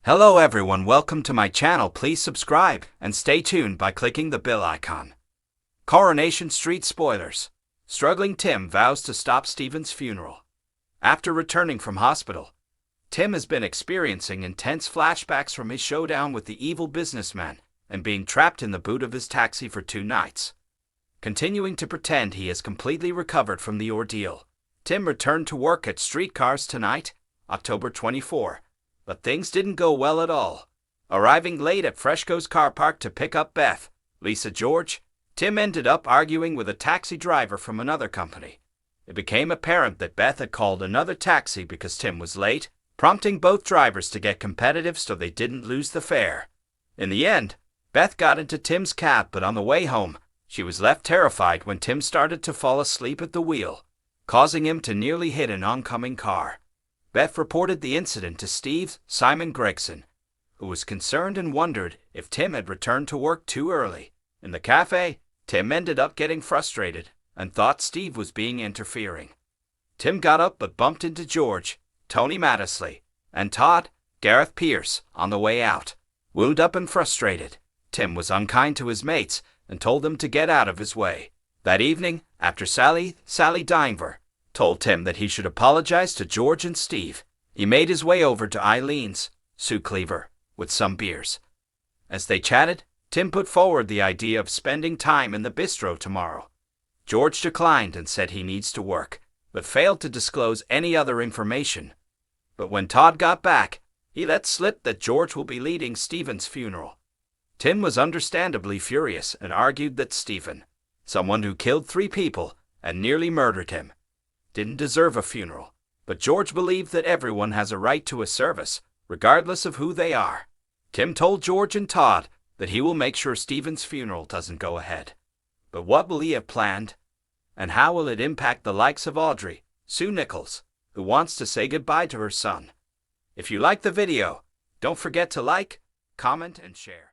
Hello everyone, welcome to my channel. Please subscribe and stay tuned by clicking the bell icon. Coronation Street spoilers. Struggling Tim vows to stop Stephen's funeral. After returning from hospital, Tim has been experiencing intense flashbacks from his showdown with the evil businessman and being trapped in the boot of his taxi for 2 nights. Continuing to pretend he has completely recovered from the ordeal, Tim returned to work at Streetcars Tonight, October 24. But things didn't go well at all. Arriving late at Freshco's car park to pick up Beth, Lisa George, Tim ended up arguing with a taxi driver from another company. It became apparent that Beth had called another taxi because Tim was late, prompting both drivers to get competitive so they didn't lose the fare. In the end, Beth got into Tim's cab, but on the way home, she was left terrified when Tim started to fall asleep at the wheel, causing him to nearly hit an oncoming car. Beth reported the incident to Steve Simon Gregson, who was concerned and wondered if Tim had returned to work too early. In the cafe, Tim ended up getting frustrated and thought Steve was being interfering. Tim got up but bumped into George, Tony Mattisley, and Todd, Gareth Pierce on the way out. Wound up and frustrated, Tim was unkind to his mates and told them to get out of his way. That evening, after Sally Diver told Tim that he should apologize to George and Steve, he made his way over to Eileen's, Sue Cleaver, with some beers. As they chatted, Tim put forward the idea of spending time in the bistro tomorrow. George declined and said he needs to work, but failed to disclose any other information. But when Todd got back, he let slip that George will be leading Stephen's funeral. Tim was understandably furious and argued that Stephen, someone who killed 3 people and nearly murdered him, didn't deserve a funeral, but George believed that everyone has a right to a service, regardless of who they are. Tim told George and Todd that he will make sure Stephen's funeral doesn't go ahead. But what will he have planned? And how will it impact the likes of Audrey, Sue Nichols, who wants to say goodbye to her son? If you like the video, don't forget to like, comment, and share.